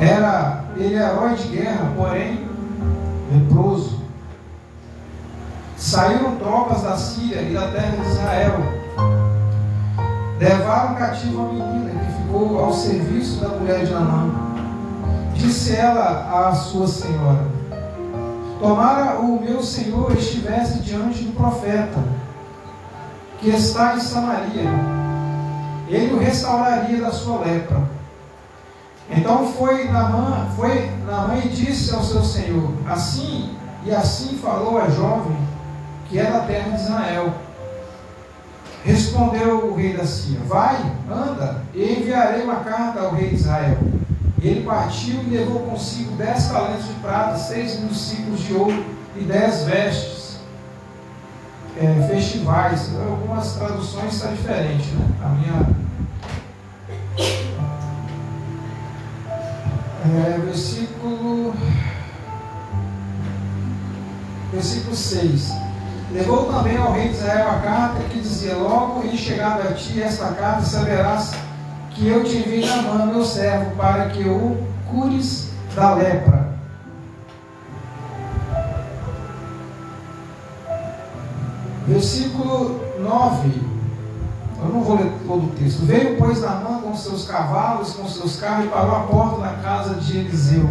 Ele é herói de guerra, porém leproso. Saíram tropas da Síria e da terra de Israel. Levaram cativo a menina que ficou ao serviço da mulher de Naamã. Disse ela à sua senhora: tomara o meu senhor estivesse diante do profeta que está em Samaria, ele o restauraria da sua lepra. Então foi Naamã e disse ao seu senhor: assim falou a jovem que é da terra de Israel. Respondeu o rei da Síria: vai, anda, e enviarei uma carta ao rei de Israel. Ele partiu e levou consigo 10 talentos de prata, 6.000 ciclos de ouro e 10 vestes festivais. Algumas traduções está diferente, né? A minha versículo 6. Levou também ao rei de Israel a carta que dizia: logo em chegado a ti esta carta, saberás que eu te enviei Naamã, meu servo, para que o cures da lepra. Versículo 9. Eu não vou ler todo o texto. Veio, pois, Naamã com seus cavalos, com seus carros, e parou à porta da casa de Eliseu.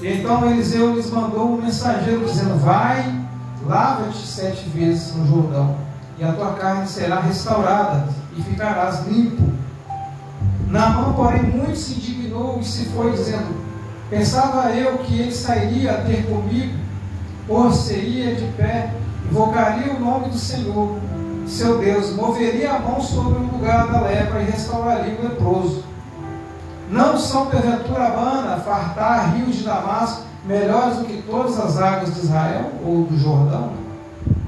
E então Eliseu lhes mandou um mensageiro, dizendo: vai, lava-te 7 vezes no Jordão, e a tua carne será restaurada, e ficarás limpo. Naamã, porém, muito se indignou e se foi, dizendo: pensava eu que ele sairia a ter comigo, por-se-ia de pé, invocaria o nome do Senhor, seu Deus, moveria a mão sobre o lugar da lepra e restauraria o leproso. Não são porventura Abana, Fartar, rios de Damasco, melhores do que todas as águas de Israel ou do Jordão?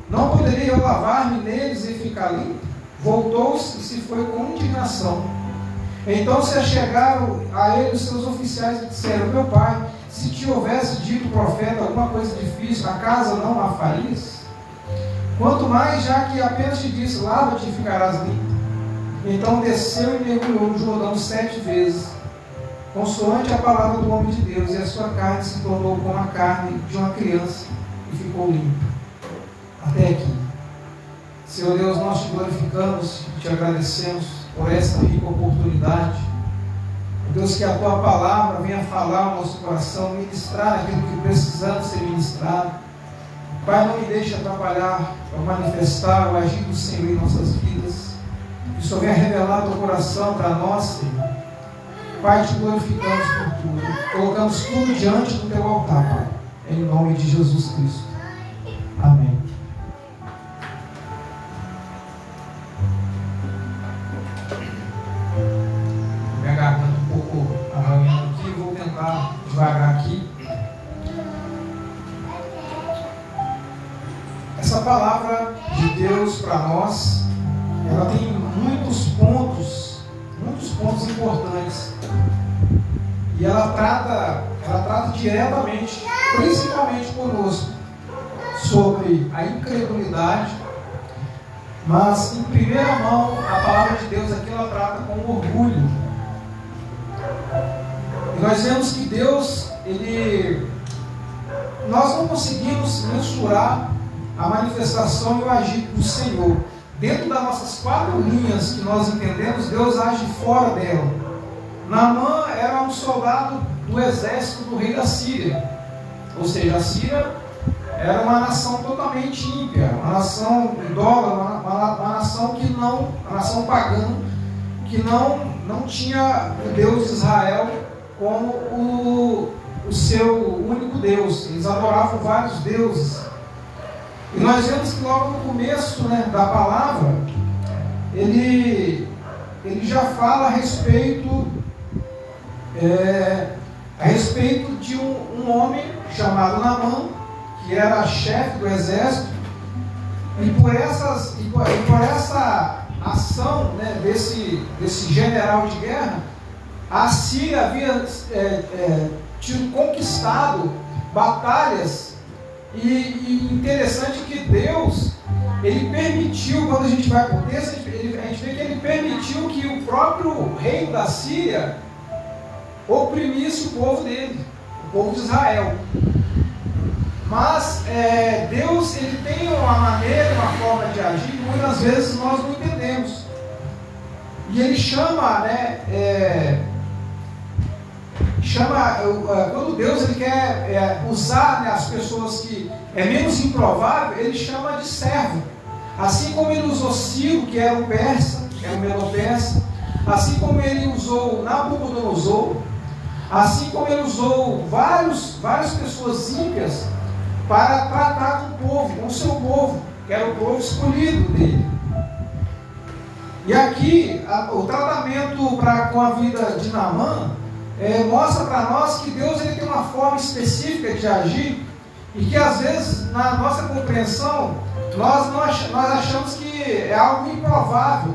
Não poderia eu lavar-me neles e ficar limpo? Voltou-se e se foi com indignação. Então se achegaram a ele os seus oficiais e disseram: meu pai, se te houvesse dito o profeta alguma coisa difícil, a casa não a farias? Quanto mais, já que apenas te disse: lava-te e ficarás limpo. Então desceu e mergulhou no Jordão 7 vezes, consoante a palavra do homem de Deus, e a sua carne se tornou como a carne de uma criança e ficou limpa. Até aqui. Senhor Deus, nós te glorificamos e te agradecemos por essa rica oportunidade. Deus, que a tua palavra venha falar ao nosso coração, ministrar aquilo que precisamos ser ministrado. Pai, não me deixe atrapalhar para manifestar o agir do Senhor em nossas vidas. Que o Senhor venha revelar teu coração para nós, Senhor. Pai, te glorificamos por tudo. Colocamos tudo diante do teu altar, Pai. Em nome de Jesus Cristo. Amém. Minha garganta um pouco arranhando aqui. Vou tentar devagar aqui. Essa palavra de Deus para nós, ela tem muitos pontos importantes. E ela trata diretamente, principalmente conosco, sobre a incredulidade. Mas, em primeira mão, a palavra de Deus aqui, ela trata com orgulho. E nós vemos que Deus, nós não conseguimos mensurar a manifestação e o agir do Senhor. Dentro das nossas 4 linhas que nós entendemos, Deus age fora dela. Naamã era um soldado do exército do rei da Síria. Ou seja, a Síria era uma nação totalmente ímpia, uma nação idólatra, uma nação pagã, que não tinha o Deus de Israel como o seu único Deus. Eles adoravam vários deuses. E nós vemos que logo no começo, da palavra, ele já fala a respeito de um homem chamado Naamã, que era chefe do exército, e por essa ação, desse general de guerra, a Síria havia conquistado batalhas. E interessante que Deus, ele permitiu, quando a gente vai para o texto, a gente vê que ele permitiu que o próprio rei da Síria oprimisse o povo dele, o povo de Israel. Mas Deus, ele tem uma maneira, uma forma de agir que muitas vezes nós não entendemos. E ele chama, quando Deus ele quer usar, né, as pessoas que é menos improvável, ele chama de servo. Assim como ele usou Ciro, que era um persa, que era um medo-persa, assim como ele usou Nabucodonosor, assim como ele usou várias pessoas ímpias para tratar com o povo, com o seu povo, que era o povo escolhido dele. E aqui, o tratamento com a vida de Naamã mostra para nós que Deus ele tem uma forma específica de agir e que às vezes, na nossa compreensão, nós achamos que é algo improvável.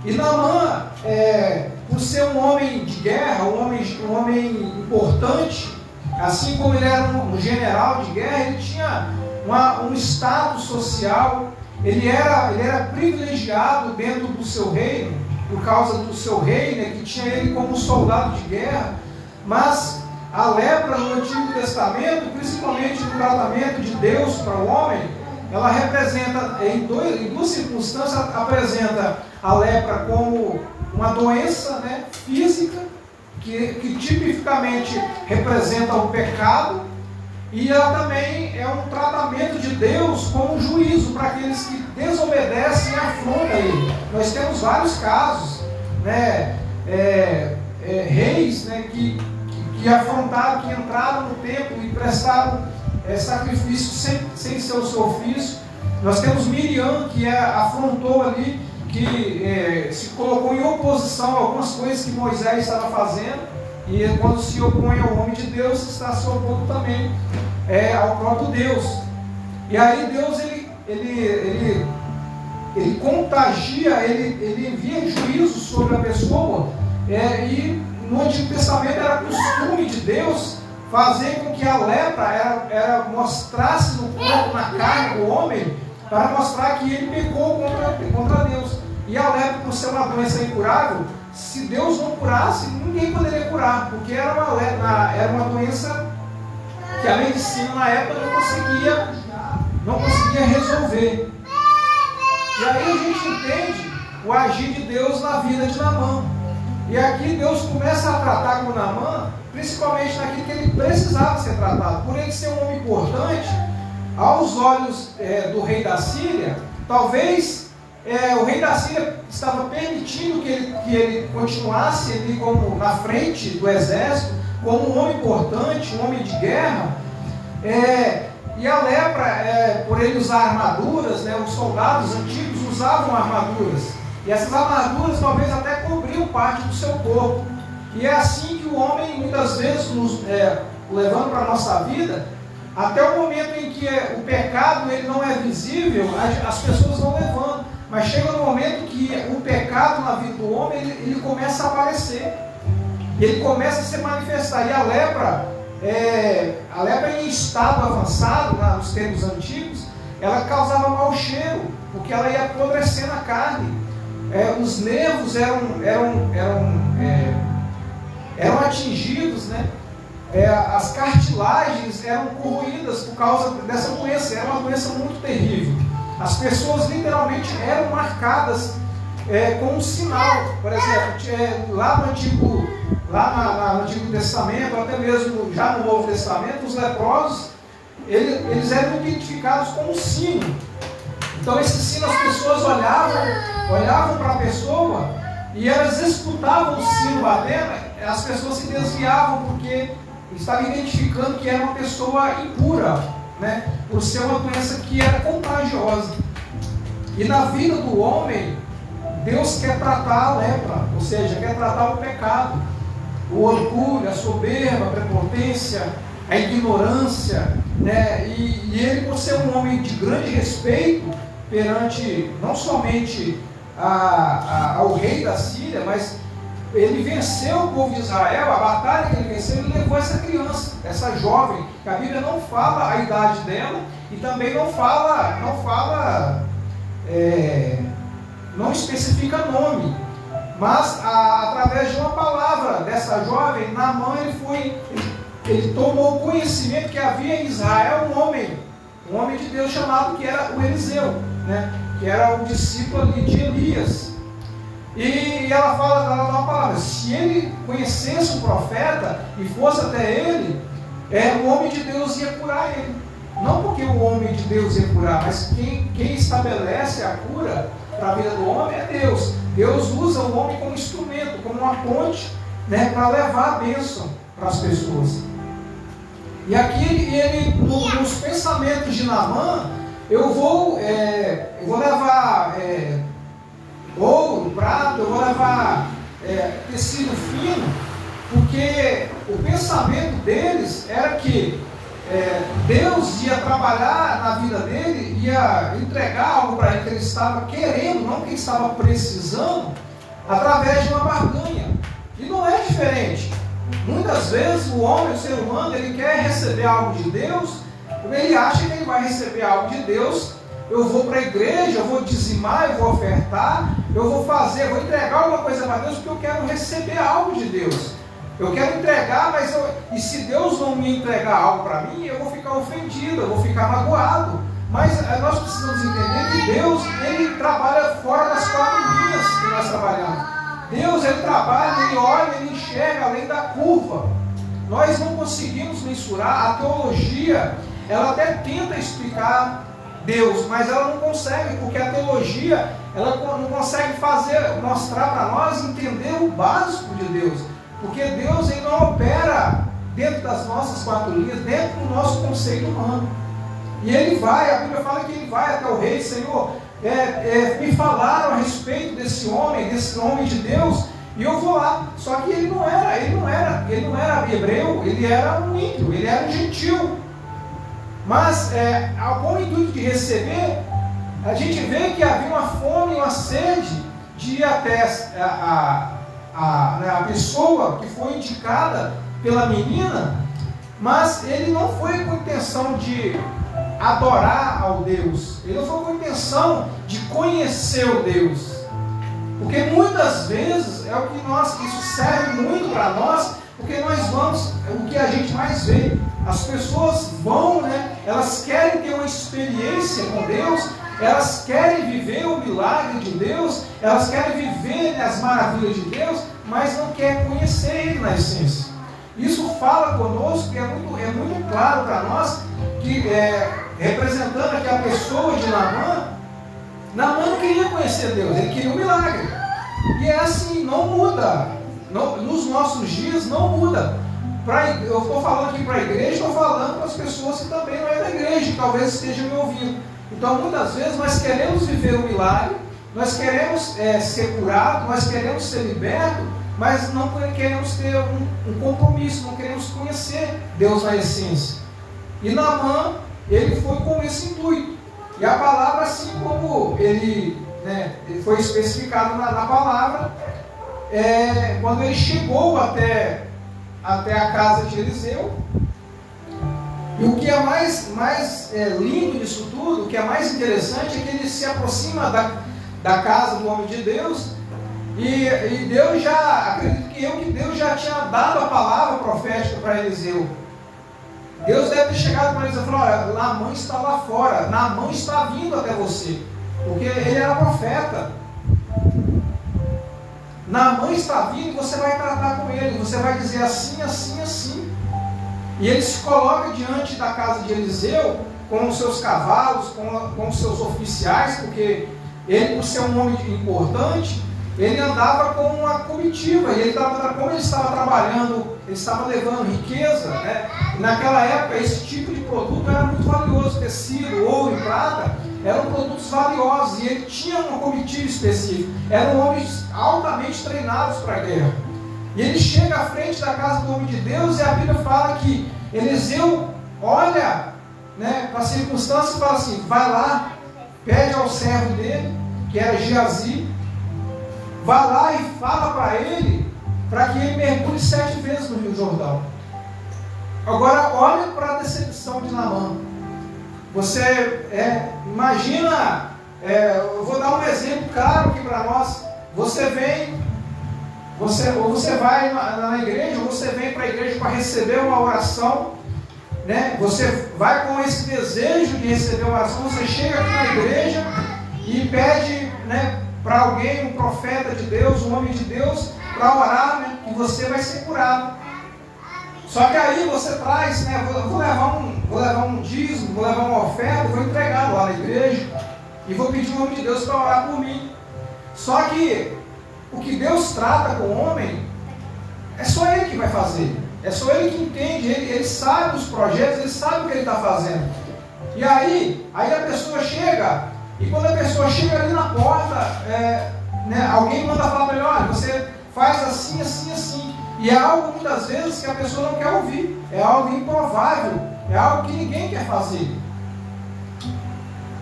E Naamã, por ser um homem de guerra, um homem importante, assim como ele era um general de guerra, ele tinha um status social, ele era privilegiado dentro do seu reino, por causa do seu rei, né, que tinha ele como soldado de guerra. Mas a lepra no Antigo Testamento, principalmente no tratamento de Deus para o homem, ela representa, em duas circunstâncias, apresenta a lepra como uma doença, né, física, que tipicamente representa o pecado, e ela também é um tratamento de Deus como juízo para aqueles que desobedecem e afrontam Ele. Nós temos vários casos, né, reis, né, que afrontaram, que entraram no templo e prestaram sacrifício sem ser o seu ofício. Nós temos Miriam, que afrontou ali, que se colocou em oposição a algumas coisas que Moisés estava fazendo, e quando se opõe ao homem de Deus, está se opondo também ao próprio Deus. E aí Deus ele contagia, ele envia juízo sobre a pessoa, e no Antigo Testamento era costume de Deus fazer com que a lepra mostrasse no corpo, na carne do homem, para mostrar que ele pecou contra Deus. E a lepra, por ser uma doença incurável, se Deus não curasse, ninguém poderia curar, porque era uma doença que a medicina na época não conseguia resolver. E aí a gente entende o agir de Deus na vida de Naamã. E aqui Deus começa a tratar com Naamã, principalmente naquilo que ele precisava ser tratado. Por ele ser um homem importante, aos olhos do rei da Síria, talvez o rei da Síria estava permitindo que ele continuasse ali como na frente do exército, como um homem importante, um homem de guerra. E a lepra, por ele usar armaduras, né, os soldados antigos usavam armaduras. E essas armaduras talvez até cobriam parte do seu corpo. E é assim que o homem, muitas vezes, levando para a nossa vida, até o momento em que o pecado ele não é visível, as pessoas vão levando. Mas chega no momento que o pecado na vida do homem, ele começa a aparecer. Ele começa a se manifestar. E a lepra em estado avançado, nos tempos antigos, ela causava mau cheiro, porque ela ia apodrecendo a carne. Os nervos eram atingidos, né? As cartilagens eram corroídas por causa dessa doença. Era uma doença muito terrível. As pessoas literalmente eram marcadas com um sinal. Por exemplo, lá no Antigo Testamento, até mesmo já no Novo Testamento, os leprosos eles eram identificados com um sino. Então esse sino, as pessoas olhavam para a pessoa e elas escutavam o sino batendo, as pessoas se desviavam porque estavam identificando que era uma pessoa impura, né? Por ser uma doença que era contagiosa. E na vida do homem, Deus quer tratar a lepra, ou seja, quer tratar o pecado, o orgulho, a soberba, a prepotência, a ignorância, né? E ele, por ser um homem de grande respeito perante não somente ao rei da Síria, mas ele venceu o povo de Israel. A batalha que ele venceu, ele levou essa criança, essa jovem, que a Bíblia não fala a idade dela e também não especifica nome, Mas através de uma palavra dessa jovem, Naamã ele tomou conhecimento que havia em Israel um homem de Deus chamado, que era o Eliseu, né? Que era o discípulo ali de Elias. E ela fala uma palavra: se ele conhecesse o profeta e fosse até ele, o homem de Deus ia curar ele. Não porque o homem de Deus ia curar, mas quem estabelece a cura para a vida do homem é Deus. Deus usa o homem como instrumento, como uma ponte, né, para levar a bênção para as pessoas. E aqui nos pensamentos de Naamã, eu vou levar ouro, prata, eu vou levar tecido fino, porque o pensamento deles era que Deus ia trabalhar na vida dele, ia entregar algo para ele que ele estava querendo, não que ele estava precisando, através de uma barganha. E não é diferente. Muitas vezes o homem, o ser humano, ele quer receber algo de Deus, ele acha que ele vai receber algo de Deus. Eu vou para a igreja, eu vou dizimar, eu vou ofertar, eu vou vou entregar alguma coisa para Deus, porque eu quero receber algo de Deus. Eu quero entregar, e se Deus não me entregar algo para mim, eu vou ficar ofendido, eu vou ficar magoado. Mas nós precisamos entender que Deus, ele trabalha fora das quatro linhas que nós trabalhamos. Deus, ele trabalha, ele olha, ele enxerga além da curva. Nós não conseguimos mensurar. A teologia, ela até tenta explicar Deus, mas ela não consegue, porque a teologia, ela não consegue mostrar para nós entender o básico de Deus. Porque Deus, ele não opera dentro das nossas quatro linhas, dentro do nosso conceito humano. E ele vai, a Bíblia fala que ele vai até o rei: Senhor, me falaram a respeito desse homem de Deus, e eu vou lá. Só que ele não era hebreu, ele era um ímpio, ele era um gentil. Mas com o intuito de receber, a gente vê que havia uma fome e uma sede de ir até a pessoa que foi indicada pela menina, mas ele não foi com intenção de adorar ao Deus, ele não foi com intenção de conhecer o Deus, porque muitas vezes isso serve muito para nós, porque nós vamos, o que a gente mais vê, as pessoas vão, elas querem ter uma experiência com Deus, elas querem viver o milagre de Deus, elas querem viver as maravilhas de Deus, mas não querem conhecer Ele na essência. Isso fala conosco, que é muito claro para nós, que representando aqui a pessoa de Naamã não queria conhecer Deus, ele queria um milagre. E é assim, não muda. Nos nossos dias não muda. Eu estou falando aqui para a igreja, estou falando para as pessoas que também não é da igreja, que talvez estejam me ouvindo. Então, muitas vezes nós queremos viver o milagre, nós queremos ser curados, nós queremos ser libertos, mas não queremos ter um compromisso, não queremos conhecer Deus na essência. E Naamã, ele foi com esse intuito. E a palavra, assim como ele foi especificado na palavra, quando ele chegou até a casa de Eliseu. E o que é mais lindo disso tudo, o que é mais interessante, é que ele se aproxima da casa do homem de Deus, e Deus acredito que Deus já tinha dado a palavra profética para Eliseu. Deus deve ter chegado para Eliseu e falou: olha, Naamã está lá fora, Naamã está vindo até você, porque ele era profeta. Naamã está vindo e você vai tratar com ele, você vai dizer assim, assim, assim. E ele se coloca diante da casa de Eliseu, com os seus cavalos, com os seus oficiais, porque ele, por ser um homem importante, ele andava com uma comitiva, e como ele estava trabalhando, ele estava levando riqueza, e naquela época esse tipo de produto era muito valioso, tecido, ouro e prata, eram produtos valiosos, e ele tinha uma comitiva específica, eram homens altamente treinados para a guerra. E ele chega à frente da casa do homem de Deus, e a Bíblia fala que Eliseu olha para a circunstância e fala assim: vai lá, pede ao servo dele, que era Geazi, vai lá e fala para ele, para que ele mergulhe 7 vezes no Rio Jordão. Agora, olha para a decepção de Naamã. Você imagina, eu vou dar um exemplo claro aqui para nós. Você vem ou você vai na igreja, ou você vem para a igreja para receber uma oração, né? Você vai com esse desejo de receber uma oração, você chega aqui na igreja e pede, né, para alguém, um profeta de Deus, um homem de Deus, para orar, né, que você vai ser curado. Só que aí você traz, né, vou levar um dízimo, vou levar uma oferta, vou entregar lá na igreja e vou pedir o homem de Deus para orar por mim. Só que o que Deus trata com o homem é só Ele que vai fazer. É só Ele que entende, ele sabe os projetos, Ele sabe o que Ele está fazendo. E aí a pessoa chega, e quando a pessoa chega ali na porta, né, alguém manda falar para ele, olha, você faz assim, assim, assim. E é algo muitas vezes que a pessoa não quer ouvir. É algo improvável. É algo que ninguém quer fazer.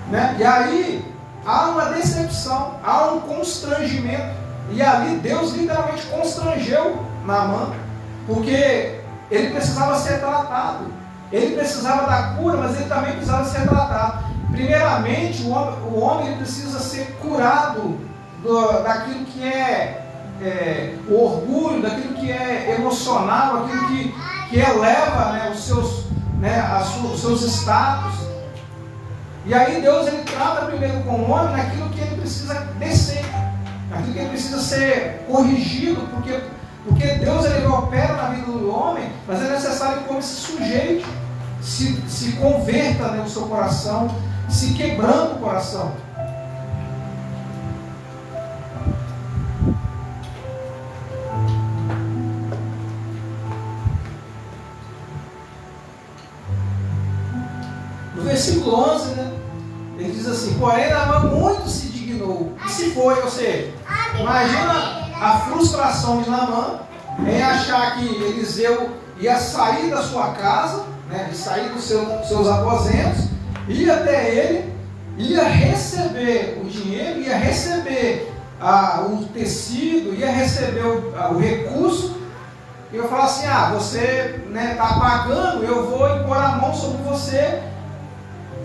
Né? E aí há uma decepção, há um constrangimento. E ali Deus literalmente constrangeu Naamã, porque ele precisava ser tratado. Ele precisava da cura, mas ele também precisava ser tratado. Primeiramente, o homem ele precisa ser curado daquilo que é o orgulho, daquilo que é emocional, aquilo que eleva, né, os seus status. E aí Deus ele trata primeiro com o homem naquilo que ele precisa descer, naquilo que ele precisa ser corrigido, porque Deus ele opera na vida do homem, mas é necessário que o homem se sujeite, se converta no seu coração, se quebrando o coração. No versículo 11, né, ele diz assim: porém Naamã muito se dignou e se foi. Ou seja, imagina a frustração de Naamã em achar que Eliseu ia sair da sua casa, né, de sair dos seus aposentos, ia até ele, ia receber o dinheiro, ia receber o tecido, ia receber o recurso, e eu falar assim: você está pagando, eu vou impor a mão sobre você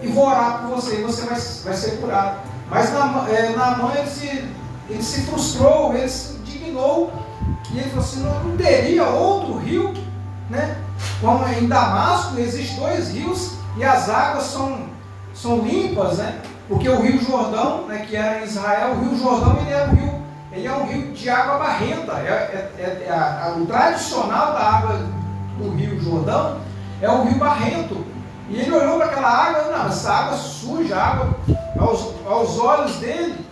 e vou orar por você, e você vai ser curado. Mas Naamã ele se frustrou, ele se indignou, e ele falou assim: não teria outro rio, né? Como em Damasco existem 2 rios e as águas são limpas, né? Porque o rio Jordão, né, que era em Israel, o rio Jordão ele é um rio de água barrenta. O tradicional da água do rio Jordão é um rio barrento. E ele olhou para aquela água, não, essa água suja, água aos olhos dele,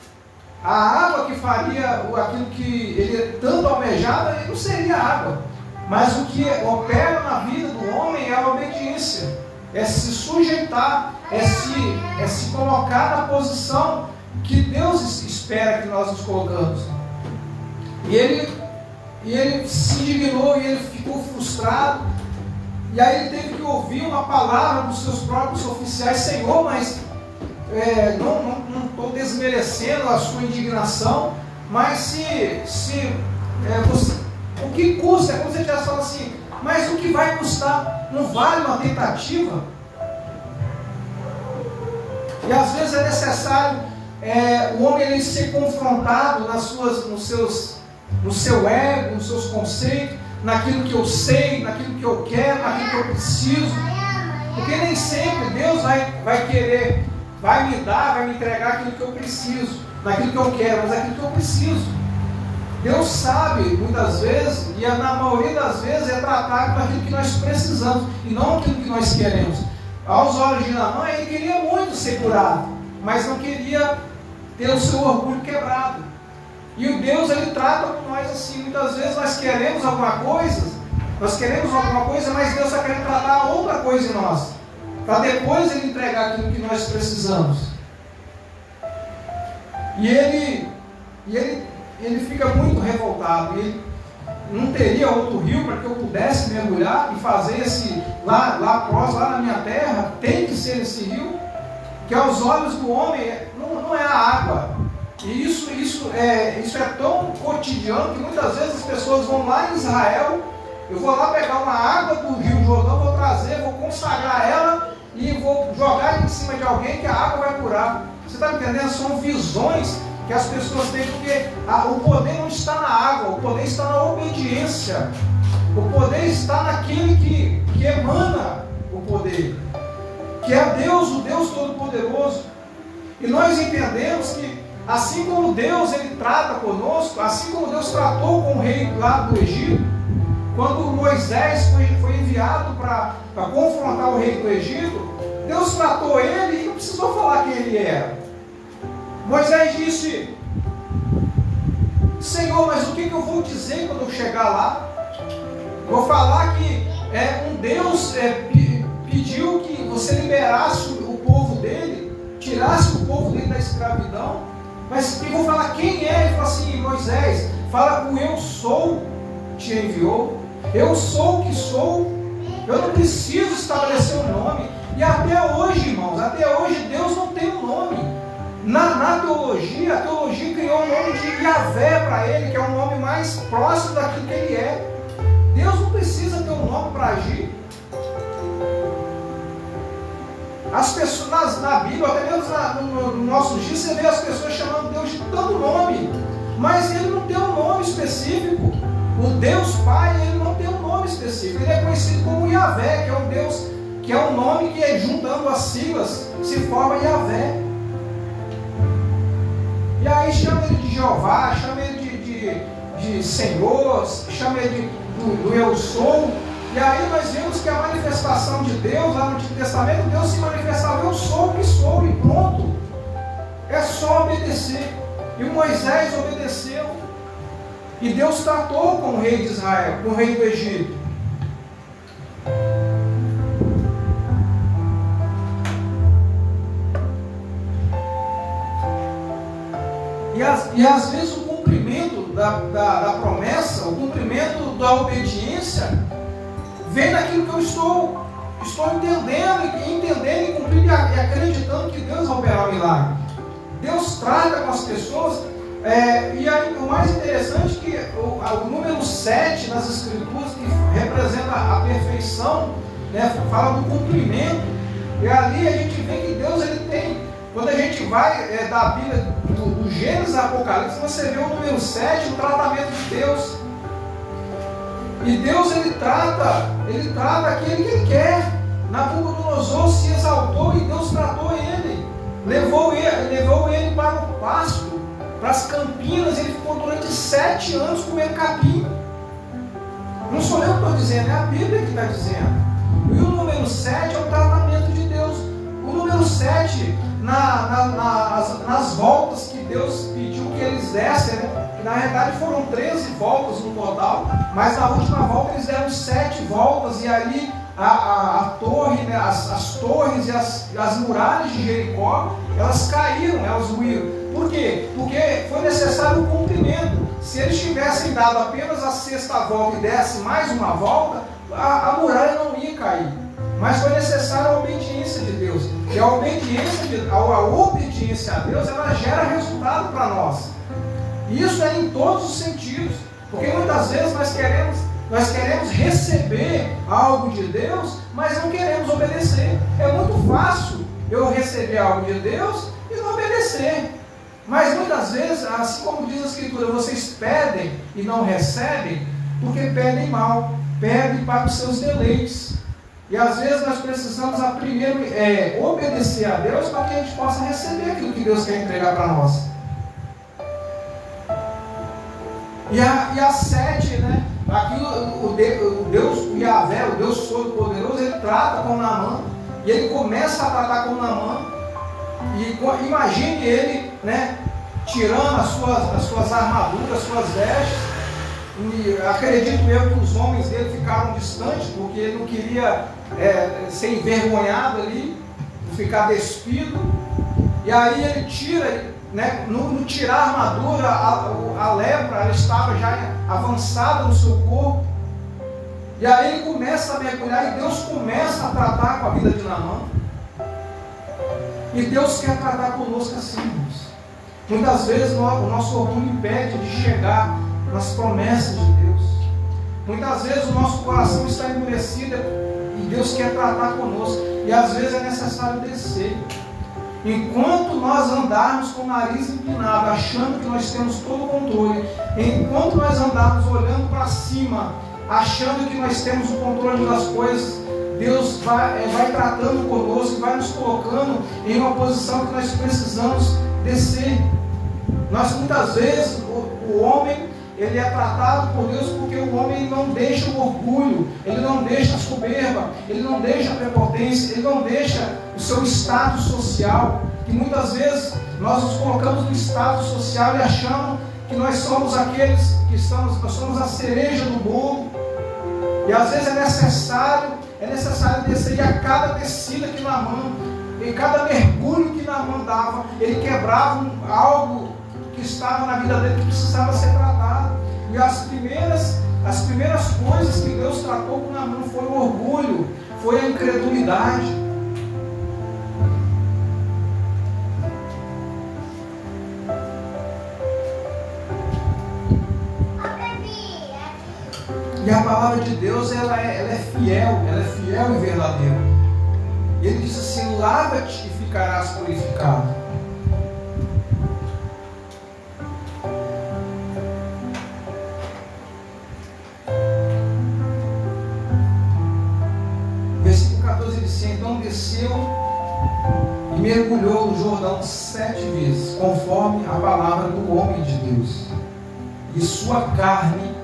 a água que faria aquilo que ele tanto almejava, não seria água. Mas o que opera na vida do homem é a obediência, é se sujeitar, é se colocar na posição que Deus espera que nós nos colocamos. E ele se indignou, e ele ficou frustrado, e aí ele teve que ouvir uma palavra dos seus próprios oficiais: Senhor, mas não estou desmerecendo a sua indignação, mas o que custa? É como se você tivesse falado assim: mas o que vai custar? Não vale uma tentativa? E às vezes é necessário o homem ele ser confrontado no seu ego, nos seus conceitos, naquilo que eu sei, naquilo que eu quero, naquilo que eu preciso. Porque nem sempre Deus vai me dar, vai me entregar aquilo que eu preciso, naquilo que eu quero, mas aquilo que eu preciso. Deus sabe, muitas vezes, e na maioria das vezes, é tratar com aquilo que nós precisamos, e não aquilo que nós queremos. Aos olhos de Naamã, ele queria muito ser curado, mas não queria ter o seu orgulho quebrado. E o Deus, ele trata com nós assim. Muitas vezes nós queremos alguma coisa, mas Deus está querendo tratar outra coisa em nós, para depois ele entregar aquilo que nós precisamos. E ele fica muito revoltado. Ele não teria outro rio para que eu pudesse mergulhar e fazer lá na minha terra, tem que ser esse rio, que aos olhos do homem não é a água. E isso é tão cotidiano que muitas vezes as pessoas vão lá em Israel, eu vou lá pegar uma água do rio Jordão, vou trazer, vou consagrar ela e vou jogar em cima de alguém que a água vai curar. Você está entendendo? São visões que as pessoas têm, porque o poder não está na água, o poder está na obediência. O poder está naquele que emana o poder, que é Deus, o Deus Todo-Poderoso. E nós entendemos que, assim como Deus ele trata conosco, assim como Deus tratou com o rei lá do Egito, quando Moisés foi enviado para confrontar o rei do Egito, Deus tratou ele e não precisou falar quem ele era. Moisés disse: Senhor, mas o que eu vou dizer quando eu chegar lá? Vou falar que um Deus pediu que você liberasse o povo dele, tirasse o povo dele da escravidão. Mas eu vou falar quem é? Ele fala assim: Moisés, fala com eu sou, te enviou. Eu sou o que sou. Eu não preciso estabelecer um nome. E até hoje, irmãos, até hoje Deus não tem um nome. Na teologia, a teologia criou o nome de Yahvé para ele, que é o nome mais próximo daquilo que ele é. Deus não precisa ter um nome para agir. As pessoas na Bíblia, até mesmo no nosso dia, você vê as pessoas chamando Deus de tanto nome, mas ele não tem um nome específico. O Deus Pai, ele não tem um nome específico. Ele é conhecido como Yahvé, que é um Deus, que é um nome que, juntando as siglas, se forma Yahvé. E aí chama ele de Jeová, chama ele de Senhor, chama ele do eu sou. E aí nós vemos que a manifestação de Deus, lá no Antigo Testamento, Deus se manifestava: eu sou o que sou, e pronto. É só obedecer. E Moisés obedeceu. E Deus tratou com o rei de Israel, com o rei do Egito. E às vezes o cumprimento da promessa, o cumprimento da obediência, vem daquilo que eu estou entendendo e cumprindo e acreditando que Deus vai operar o milagre. Deus trata com as pessoas. E aí, o mais interessante é que o número 7 nas Escrituras, que representa a perfeição, né, fala do cumprimento. E ali a gente vê que Deus ele tem. Quando a gente vai da Bíblia, do Gênesis a Apocalipse, você vê o número 7, o tratamento de Deus. E Deus ele trata aquele que ele quer. Nabucodonosor se exaltou e Deus tratou ele. Levou ele para o pasto, para as campinas. Ele ficou durante 7 anos comendo capim. Não sou eu que estou dizendo, é a Bíblia que está dizendo. E o número 7 é o tratamento de Deus. O número 7, nas voltas que Deus pediu que eles dessem, né? Que na verdade foram 13 voltas no total, mas na última volta eles deram 7 voltas, e ali a torre, né, as torres e as muralhas de Jericó, elas caíram, elas ruíram. Por quê? Porque foi necessário o cumprimento. Se eles tivessem dado apenas a 6ª volta e dessem mais uma volta, a muralha não ia cair. Mas foi necessária a obediência de Deus. E a obediência a Deus, ela gera resultado para nós. E isso é em todos os sentidos. Porque muitas vezes nós queremos receber algo de Deus, mas não queremos obedecer. É muito fácil eu receber algo de Deus e não obedecer. Mas muitas vezes, assim como diz a Escritura, vocês pedem e não recebem, porque pedem mal, pedem para os seus deleites. E às vezes nós precisamos primeiro obedecer a Deus para que a gente possa receber aquilo que Deus quer entregar para nós. E a 7, né? Aqui o Deus, o Yahvé, o Deus Todo-Poderoso, ele trata com Naamã. E ele começa a tratar com Naamã. E imagine ele, né, tirando as suas armaduras, as suas vestes. E acredito eu que os homens dele ficaram distantes, porque ele não queria ser envergonhado ali, ficar despido. E aí ele tira, né, no tirar a armadura, a lepra ela estava já avançada no seu corpo. E aí ele começa a mergulhar e Deus começa a tratar com a vida de Naamã. E Deus quer tratar conosco assim, irmãos. Muitas vezes o nosso orgulho impede de chegar nas promessas de Deus. Muitas vezes o nosso coração está endurecido e Deus quer tratar conosco. E às vezes é necessário descer. enquanto nós andarmos com o nariz empinado, achando que nós temos todo o controle, enquanto nós andarmos olhando para cima, achando que nós temos o controle das coisas, Deus vai tratando conosco, vai nos colocando em uma posição que nós precisamos descer. Nós muitas vezes, o homem, ele é tratado por Deus porque o homem não deixa o orgulho, ele não deixa a soberba, ele não deixa a prepotência, ele não deixa o seu status social. E muitas vezes nós nos colocamos no status social e achamos que nós somos aqueles nós somos a cereja do bolo. E às vezes é necessário descer, e a cada descida que Naamã, em cada mergulho que Naamã dava, ele quebrava algo que estava na vida dele que precisava ser tratado. E as primeiras coisas que Deus tratou com Naamã foi o orgulho, foi a incredulidade. E a palavra de Deus, ela é fiel e verdadeira. E ele diz assim: lava-te e ficarás purificado. Versículo 14 ele diz: então desceu e mergulhou no Jordão 7 vezes, conforme a palavra do homem de Deus. E sua carne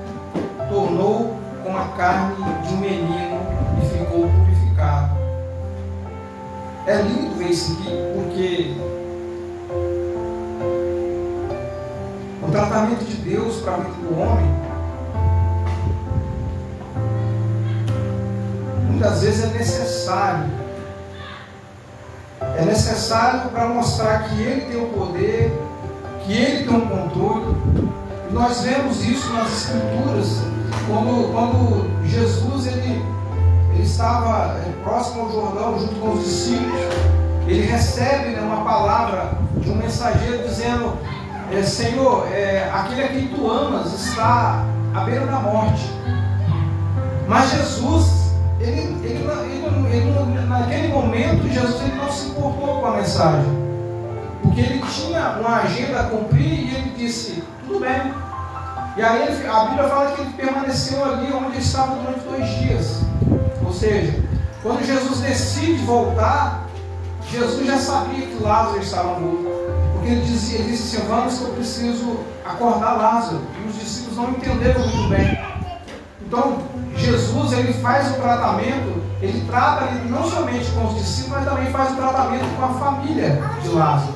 tornou como a carne de um menino e ficou purificado. É lindo ver isso aqui, porque o tratamento de Deus para a vida do homem muitas vezes é necessário. É necessário para mostrar que Ele tem o poder, que Ele tem o controle. E nós vemos isso nas Escrituras. Quando Jesus ele estava próximo ao Jordão, junto com os discípulos, ele recebe uma palavra de um mensageiro dizendo: Senhor, aquele a quem tu amas está à beira da morte. Mas Jesus, naquele momento, Jesus ele não se importou com a mensagem, porque ele tinha uma agenda a cumprir, e ele disse: tudo bem. E aí a Bíblia fala que ele permaneceu ali onde ele estava durante 2 dias. Ou seja, quando Jesus decide voltar, Jesus já sabia que Lázaro estava morto. Porque ele disse assim: vamos que eu preciso acordar Lázaro. E os discípulos não entenderam muito bem. Então, Jesus ele faz o tratamento, ele trata não somente com os discípulos, mas também faz o tratamento com a família de Lázaro.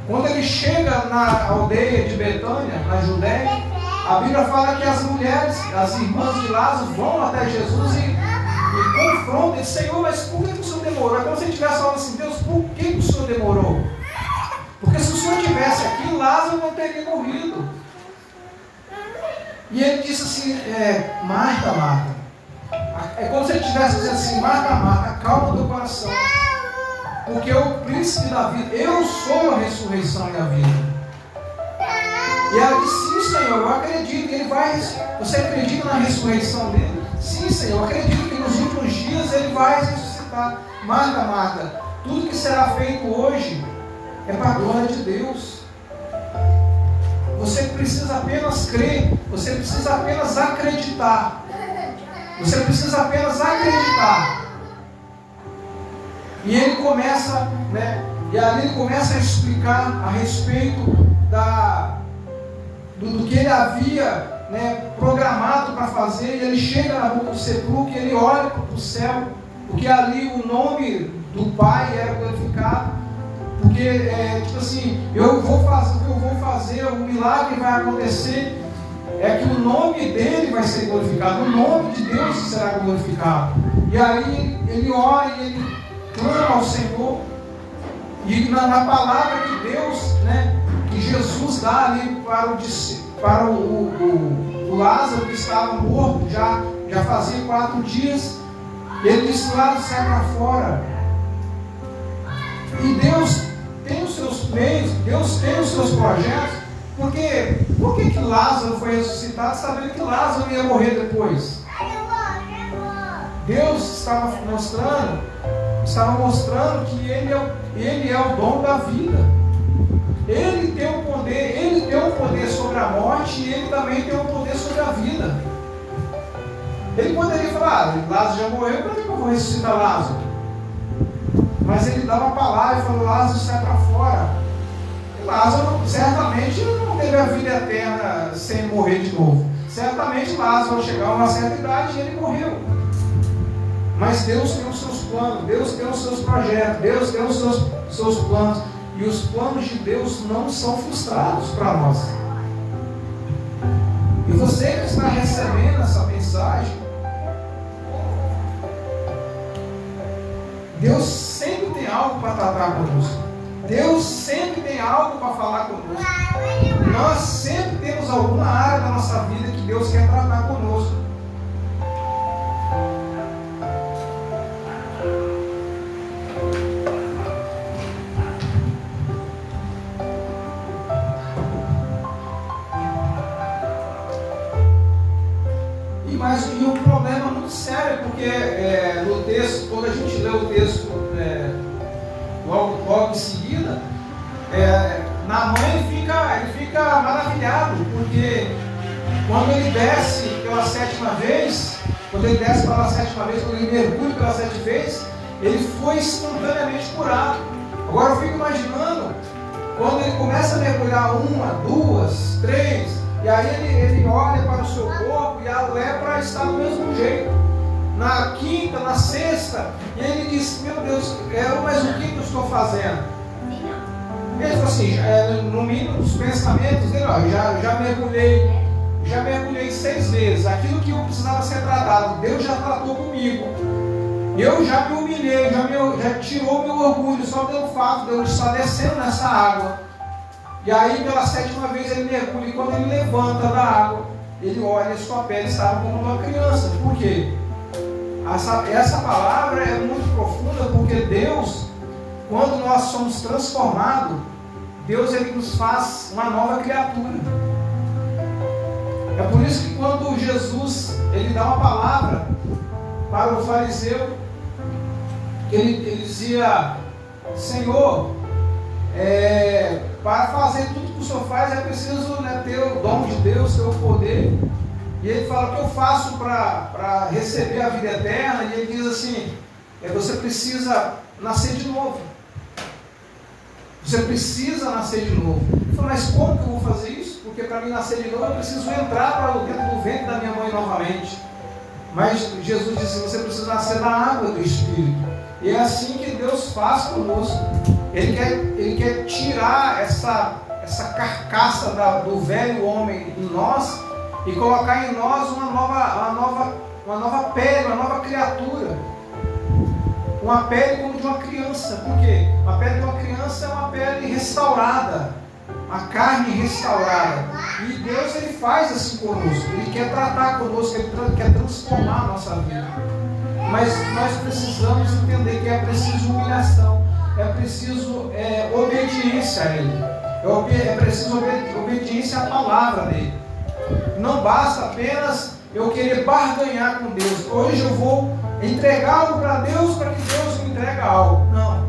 Quando ele chega na aldeia de Betânia, na Judéia, a Bíblia fala que as mulheres, as irmãs de Lázaro, vão até Jesus e confrontam. E dizem: Senhor, mas por que o Senhor demorou? É como se ele estivesse falando assim: Deus, por que o Senhor demorou? Porque se o Senhor estivesse aqui, Lázaro não teria morrido. E ele disse assim: Marta, Marta. É como se ele estivesse dizendo assim: Marta, Marta, calma teu coração. Porque o príncipe da vida, eu sou a ressurreição e a vida. E ela disse: sim, Senhor, eu acredito. Ele vai. Você acredita na ressurreição dele? Sim, Senhor, eu acredito que nos últimos dias ele vai ressuscitar. Marta, Marta, tudo que será feito hoje é para a glória de Deus. Você precisa apenas crer. Você precisa apenas acreditar. Você precisa apenas acreditar. E ele começa, e ali ele começa a explicar a respeito do que ele havia programado para fazer. E ele chega na boca do sepulcro e ele olha para o céu, porque ali o nome do Pai era glorificado. Porque, tipo assim, eu vou fazer, o milagre vai acontecer, é que o nome dele vai ser glorificado, o nome de Deus será glorificado. E aí ele ora e ele clama ao Senhor, e na palavra que Deus, que Jesus dá ali para o Lázaro que estava morto, já fazia 4 dias, ele disse: Lázaro, sai para fora. E Deus tem os seus meios, Deus tem os seus projetos. Porque por que Lázaro foi ressuscitado sabendo que Lázaro ia morrer depois? Deus estava mostrando que Ele é o dono da vida. Ele tem o poder sobre a morte e Ele também tem o poder sobre a vida. Ele poderia falar, Lázaro já morreu, para que eu vou ressuscitar Lázaro? Mas Ele dá uma palavra e falou, Lázaro, sai para fora. E Lázaro certamente não teve a vida eterna sem morrer de novo. Certamente Lázaro chegou a uma certa idade e ele morreu. Mas Deus tem os seus planos, Deus tem os seus projetos, Deus tem os seus planos. E os planos de Deus não são frustrados para nós. E você que está recebendo essa mensagem, Deus sempre tem algo para tratar conosco. Deus sempre tem algo para falar conosco. Nós sempre temos alguma área da nossa vida que Deus quer tratar conosco. E um problema muito sério, porque no texto, quando a gente lê o texto logo em seguida, Naamã ele fica maravilhado, porque quando ele desce pela sétima vez, quando ele mergulha pela sétima vez, ele foi instantaneamente curado. Agora eu fico imaginando, quando ele começa a mergulhar 1, 2, 3, e aí ele olha para o seu corpo e a lepra está do mesmo jeito. Na quinta, na sexta, e ele diz, meu Deus, mas o que eu estou fazendo? Ele falou assim, no mínimo dos pensamentos dele, já mergulhei 6 vezes. Aquilo que eu precisava ser tratado, Deus já tratou comigo. Eu já me humilhei, já tirou meu orgulho só pelo fato de eu estar descendo nessa água. E aí pela 7ª vez ele mergulha, e quando ele levanta da água, ele olha e sua pele estava como uma criança. Por quê? Essa palavra é muito profunda, porque Deus, quando nós somos transformados, Deus ele nos faz uma nova criatura. É por isso que quando Jesus ele dá uma palavra para o fariseu, ele dizia, Senhor, para fazer tudo que o Senhor faz é preciso ter o dom de Deus, ter o poder. E ele fala, o que eu faço para receber a vida eterna? E ele diz assim, você precisa nascer de novo. Você precisa nascer de novo. Ele fala, mas como que eu vou fazer isso? Porque para mim nascer de novo eu preciso entrar para dentro do ventre da minha mãe novamente. Mas Jesus disse, você precisa nascer da água do Espírito. E é assim que Deus faz conosco. Ele quer tirar essa carcaça do velho homem em nós e colocar em nós uma nova pele, uma nova criatura. Uma pele como de uma criança. Por quê? A pele de uma criança é uma pele restaurada, a carne restaurada. E Deus ele faz assim conosco. Ele quer tratar conosco, ele quer transformar a nossa vida. Mas nós precisamos entender que é preciso humilhação, é preciso obediência a Ele, é preciso obediência à palavra dEle. Não basta apenas eu querer barganhar com Deus. Hoje eu vou entregar algo para Deus para que Deus me entregue algo. Não.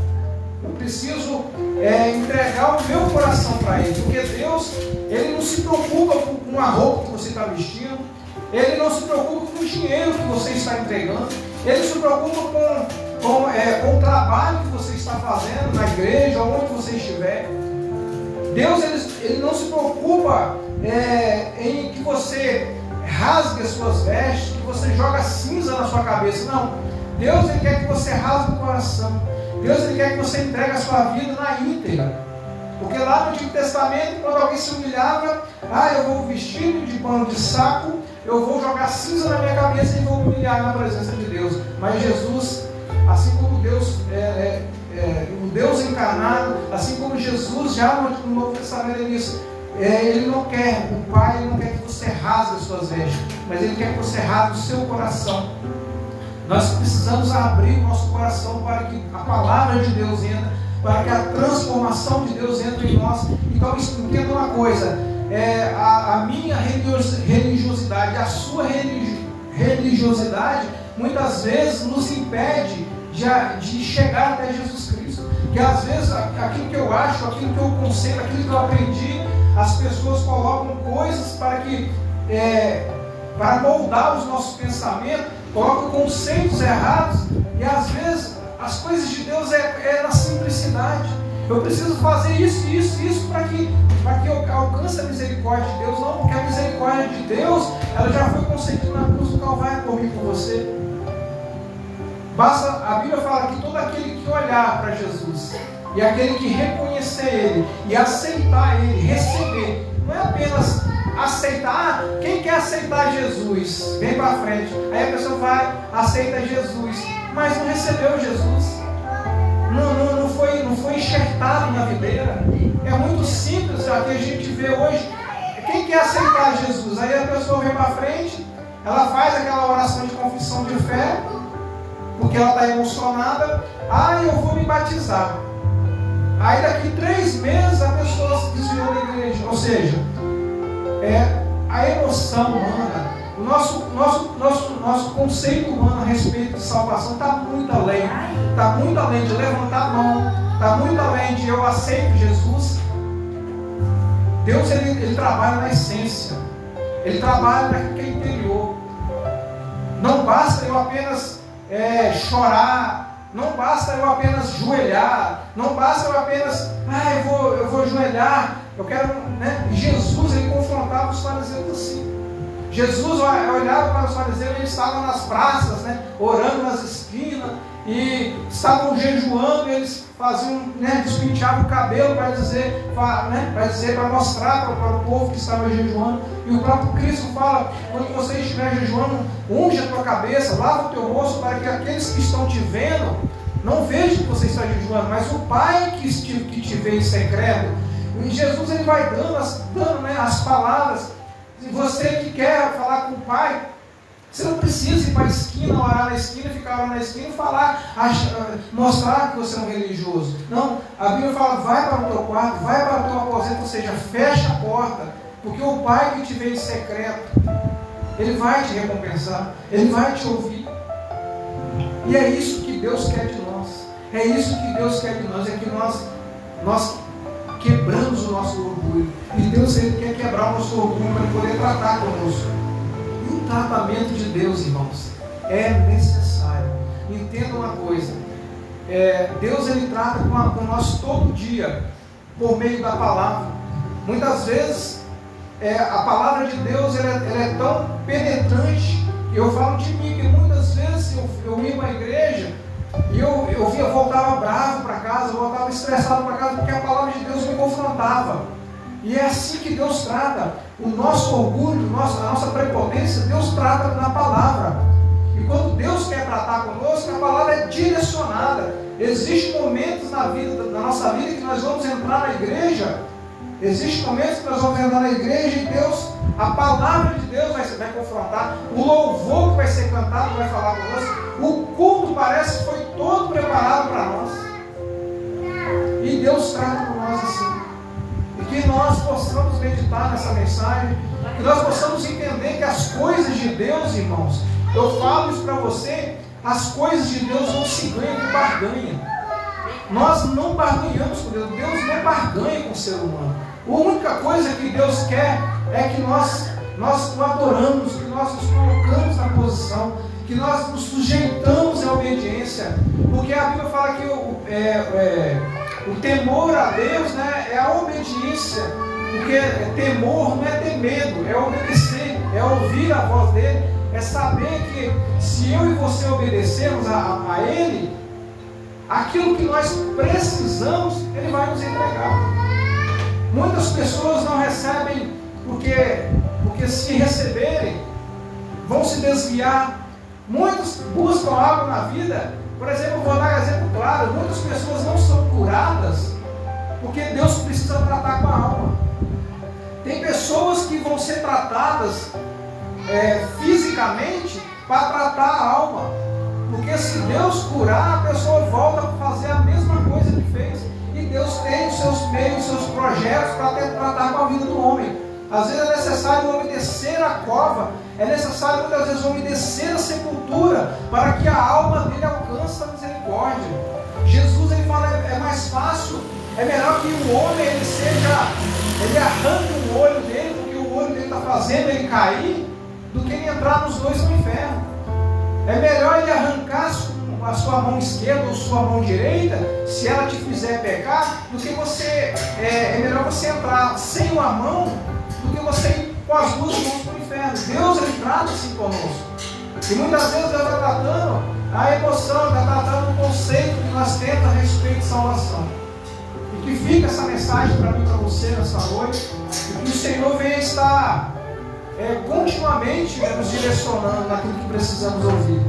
Eu preciso entregar o meu coração para Ele, porque Deus Ele não se preocupa com a roupa que você está vestindo, Ele não se preocupa com o dinheiro que você está entregando, Ele se preocupa com o trabalho que você está fazendo na igreja, onde você estiver. Deus ele não se preocupa em que você rasgue as suas vestes, que você joga cinza na sua cabeça. Não. Deus ele quer que você rasgue o coração. Deus ele quer que você entregue a sua vida na íntegra. Porque lá no Antigo Testamento, quando alguém se humilhava, eu vou vestir de pano de saco, eu vou jogar cinza na minha cabeça e vou humilhar na presença de Deus. Mas Jesus, assim como Deus, o Deus encarnado, assim como Jesus já no Novo Testamento ele disse, Ele não quer, o Pai ele não quer que você rasgue as suas vestes, mas Ele quer que você rasgue o seu coração. Nós precisamos abrir o nosso coração para que a palavra de Deus entre, para que a transformação de Deus entre em nós. Então entenda uma coisa, a minha religiosidade, a sua religiosidade muitas vezes nos impede de chegar até Jesus Cristo. Que às vezes aquilo que eu acho, aquilo que eu conceito, aquilo que eu aprendi, as pessoas colocam coisas para moldar os nossos pensamentos, colocam conceitos errados, e às vezes as coisas de Deus é na simplicidade. Eu preciso fazer isso para que eu alcance a misericórdia de Deus. Não, porque a misericórdia de Deus, ela já foi concedida na cruz do Calvário por mim e por você. Basta, a Bíblia fala que todo aquele que olhar para Jesus, e aquele que reconhecer Ele, e aceitar Ele, receber, não é apenas aceitar. Quem quer aceitar Jesus, vem para frente. Aí a pessoa vai, aceita Jesus, mas não recebeu Jesus. Não foi enxertado na videira. É muito simples o que a gente vê hoje. Quem quer aceitar Jesus? Aí a pessoa vem para frente, ela faz aquela oração de confissão de fé, porque ela está emocionada. Eu vou me batizar. Aí daqui 3 meses a pessoa se desviou da igreja. Ou seja, a emoção humana, o nosso conceito humano a respeito de salvação está muito além. Está muito além de levantar a mão, está muito além de eu aceito Jesus. Deus ele trabalha na essência, Ele trabalha naquele interior. Não basta eu apenas chorar, não basta eu apenas joelhar, não basta eu apenas, eu vou joelhar, eu quero, né? Jesus ele confrontava os fariseus assim. Jesus olhava para os fariseus, eles estavam nas praças, né, orando nas esquinas, e estavam jejuando, eles faziam, né, despenteavam o cabelo para dizer, para mostrar para o povo que estava jejuando. E o próprio Cristo fala: quando você estiver jejuando, unge a tua cabeça, lava o teu rosto, para que aqueles que estão te vendo não vejam que você está jejuando, mas o Pai que te vê em secreto. E Jesus ele vai dando as palavras. Se você que quer falar com o Pai, você não precisa ir para a esquina, orar na esquina, ficar orando na esquina e falar, mostrar que você é um religioso. Não, a Bíblia fala: vai para o teu quarto, vai para o teu aposento, ou seja, fecha a porta, porque o Pai que te vê em secreto, Ele vai te recompensar, Ele vai te ouvir. E é isso que Deus quer de nós. É isso que Deus quer de nós, é que nós quebramos o nosso orgulho. E Deus ele quer quebrar o nosso orgulho para poder tratar conosco. E o tratamento de Deus, irmãos, é necessário. Entenda uma coisa: Deus ele trata com nós todo dia, por meio da palavra. Muitas vezes, a palavra de Deus ela é tão penetrante. Eu falo de mim, que muitas vezes eu ia para a igreja e eu voltava bravo para casa, eu voltava estressado para casa, porque a palavra de Deus me confrontava. E é assim que Deus trata. O nosso orgulho, a nossa prepotência, Deus trata na palavra. E quando Deus quer tratar conosco, a palavra é direcionada. Existem momentos na nossa vida que nós vamos entrar na igreja. Existem momentos que nós vamos entrar na igreja e Deus, a palavra de Deus vai confrontar. O louvor que vai ser cantado vai falar conosco. O culto parece que foi todo preparado para nós. E Deus trata com nós assim. E que nós possamos meditar nessa mensagem. Que nós possamos entender que as coisas de Deus, irmãos, eu falo isso para você, as coisas de Deus não se ganham com barganha. Nós não barganhamos com Deus. Deus não barganha com o ser humano. A única coisa que Deus quer é que nós o adoramos, que nós nos colocamos na posição, que nós nos sujeitamos à obediência. Porque a Bíblia fala que o temor a Deus, né, é a obediência. Porque temor não é ter medo, é obedecer, é ouvir a voz dele, é saber que se eu e você obedecermos a Ele, aquilo que nós precisamos, Ele vai nos entregar. Muitas pessoas não recebem porque se receberem, vão se desviar. Muitos buscam algo na vida. Por exemplo, vou dar um exemplo claro: muitas pessoas não são curadas porque Deus precisa tratar com a alma. Tem pessoas que vão ser tratadas fisicamente para tratar a alma. Porque se Deus curar, a pessoa volta a fazer a mesma coisa que fez. E Deus tem os seus meios, os seus projetos para tratar com a vida do homem. Às vezes é necessário o homem descer a cova, é necessário muitas vezes o homem descer a sepultura, para que a alma dele alcance a misericórdia. Jesus, ele fala, é mais fácil, é melhor que o homem ele arranque o olho dele, porque o olho dele está fazendo ele cair, do que ele entrar nos dois no inferno. É melhor ele arrancar a sua mão esquerda ou sua mão direita, se ela te fizer pecar, do que você, é melhor você entrar sem uma mão, do que você ir com as duas mãos para o inferno. Deus, ele trata assim conosco. E muitas vezes Deus está tratando a emoção, está tratando o conceito que nós temos a respeito de salvação. E que fica essa mensagem para mim e para você nessa noite, e que o Senhor venha estar continuamente nos direcionando naquilo que precisamos ouvir.